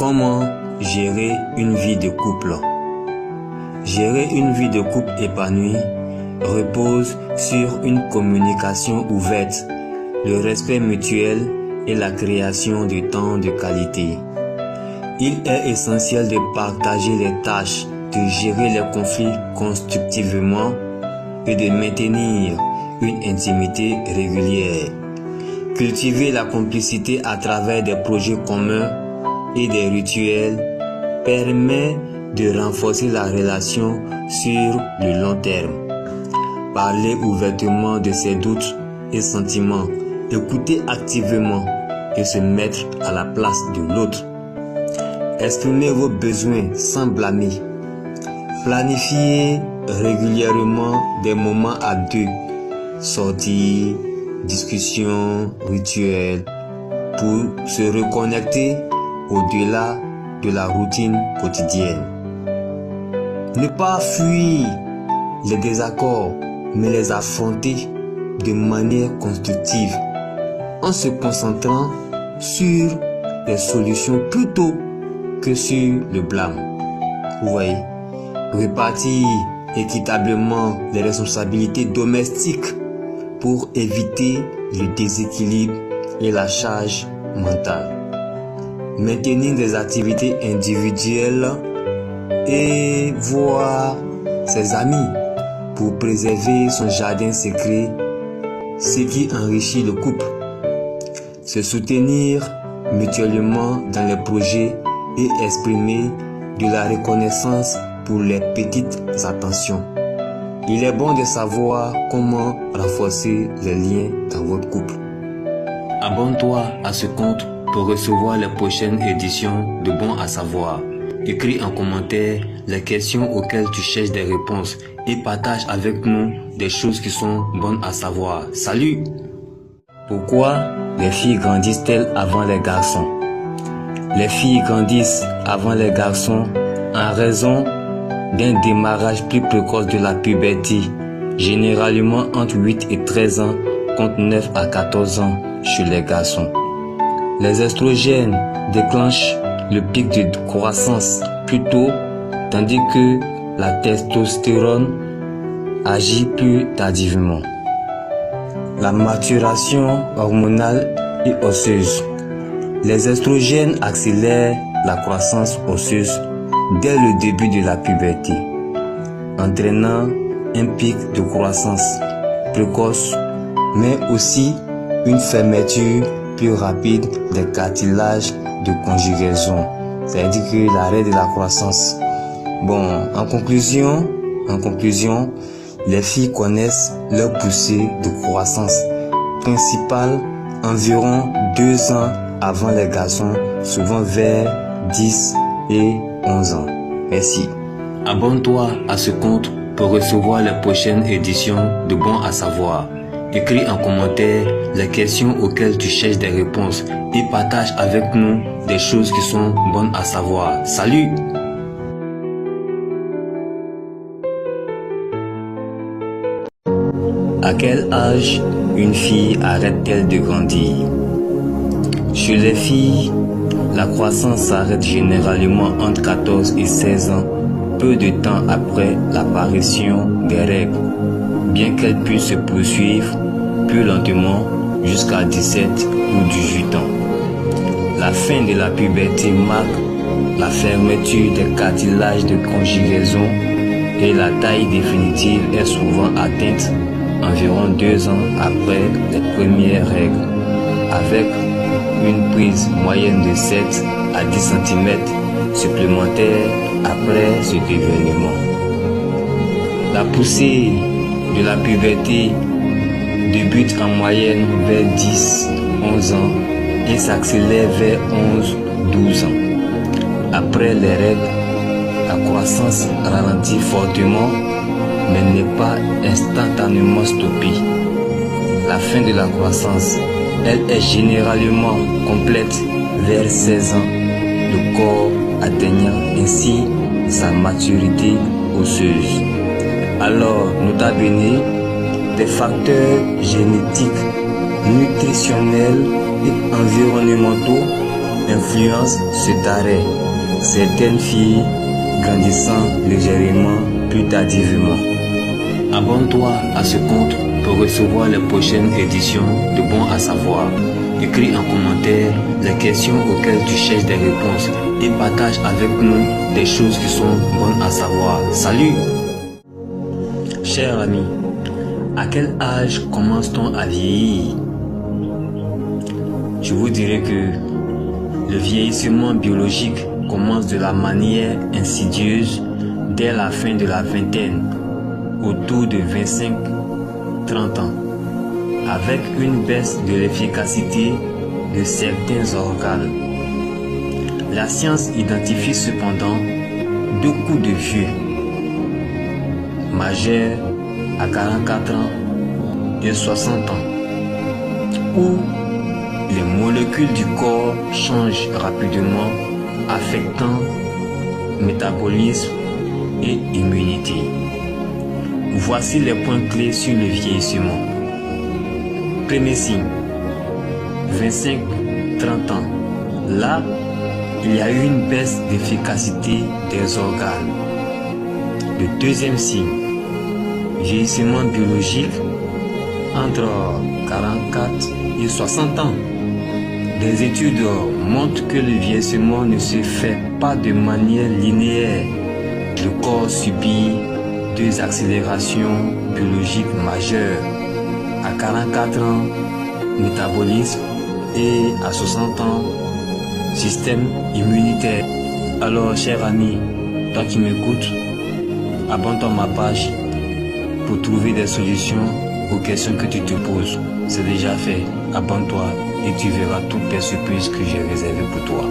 Comment gérer une vie de couple? Gérer une vie de couple épanouie repose sur une communication ouverte, le respect mutuel et la création de temps de qualité. Il est essentiel de partager les tâches, de gérer les conflits constructivement et de maintenir une intimité régulière. Cultiver la complicité à travers des projets communs et des rituels permet de renforcer la relation sur le long terme. Parler ouvertement de ses doutes et sentiments, écouter activement et se mettre à la place de l'autre. Exprimez vos besoins sans blâmer. Planifiez régulièrement des moments à deux, sorties, discussions, rituels, pour se reconnecter au-delà de la routine quotidienne. Ne pas fuir les désaccords, mais les affronter de manière constructive, en se concentrant sur les solutions plutôt que sur le blâme. Vous voyez, répartir équitablement les responsabilités domestiques pour éviter le déséquilibre et la charge mentale. Maintenir des activités individuelles et voir ses amis pour préserver son jardin secret, ce qui enrichit le couple. Se soutenir mutuellement dans les projets et exprimer de la reconnaissance pour les petites attentions. Il est bon de savoir comment renforcer les liens dans votre couple. Abonne-toi à ce compte pour recevoir les prochaines éditions de Bon à savoir. Écris en commentaire les questions auxquelles tu cherches des réponses et partage avec nous des choses qui sont bonnes à savoir. Salut! Pourquoi les filles grandissent-elles avant les garçons? Les filles grandissent avant les garçons en raison d'un démarrage plus précoce de la puberté, généralement entre 8 et 13 ans contre 9 à 14 ans chez les garçons. Les estrogènes déclenchent le pic de croissance plus tôt, tandis que la testostérone agit plus tardivement. La maturation hormonale et osseuse. Les estrogènes accélèrent la croissance osseuse dès le début de la puberté, entraînant un pic de croissance précoce, mais aussi une fermeture plus rapide des cartilages de conjugaison, c'est-à-dire que l'arrêt de la croissance. Bon, en conclusion, les filles connaissent leur poussée de croissance principale environ 2 ans avant les garçons, souvent vers 10 et 11 ans. Merci. Abonne-toi à ce compte pour recevoir les prochaines éditions de Bon à savoir. Écris en commentaire les questions auxquelles tu cherches des réponses et partage avec nous des choses qui sont bonnes à savoir. Salut! À quel âge une fille arrête-t-elle de grandir? Chez les filles, la croissance s'arrête généralement entre 14 et 16 ans, peu de temps après l'apparition des règles, bien qu'elles puissent se poursuivre plus lentement jusqu'à 17 ou 18 ans. La fin de la puberté marque la fermeture des cartilages de conjugaison et la taille définitive est souvent atteinte environ 2 ans après les premières règles, avec une prise moyenne de 7 à 10 cm supplémentaires après cet événement. La poussée de la puberté débute en moyenne vers 10-11 ans et s'accélère vers 11-12 ans. Après les règles, la croissance ralentit fortement mais n'est pas instantanément stoppée. La fin de la croissance, elle est généralement complète vers 16 ans, le corps atteignant ainsi sa maturité osseuse. Alors, nota bene, des facteurs génétiques, nutritionnels et environnementaux influence se taraient, certaines filles grandissant légèrement plus tardivement. Abonne-toi à ce compte pour recevoir les prochaines éditions de Bon à savoir. Écris en commentaire les questions auxquelles tu cherches des réponses et partage avec nous des choses qui sont bonnes à savoir. Salut! Chers amis, à quel âge commence-t-on à vieillir? Je vous dirais que le vieillissement biologique commence de la manière insidieuse dès la fin de la vingtaine, autour de 25-30 ans, avec une baisse de l'efficacité de certains organes. La science identifie cependant deux coups de vieux, majeurs à 44 ans et 60 ans, où les molécules du corps changent rapidement, affectant métabolisme et immunité. Voici les points clés sur le vieillissement. Premier signe, 25-30 ans. Là, il y a eu une baisse d'efficacité des organes. Le deuxième signe, vieillissement biologique entre 44 et 60 ans. Des études montrent que le vieillissement ne se fait pas de manière linéaire. Le corps subit deux accélérations biologiques majeures. À 44 ans, métabolisme, et à 60 ans, système immunitaire. Alors, cher ami, toi qui m'écoutes, abonne-toi à ma page pour trouver des solutions aux questions que tu te poses. C'est déjà fait. Abonne-toi et tu verras toutes les surprises que j'ai réservées pour toi.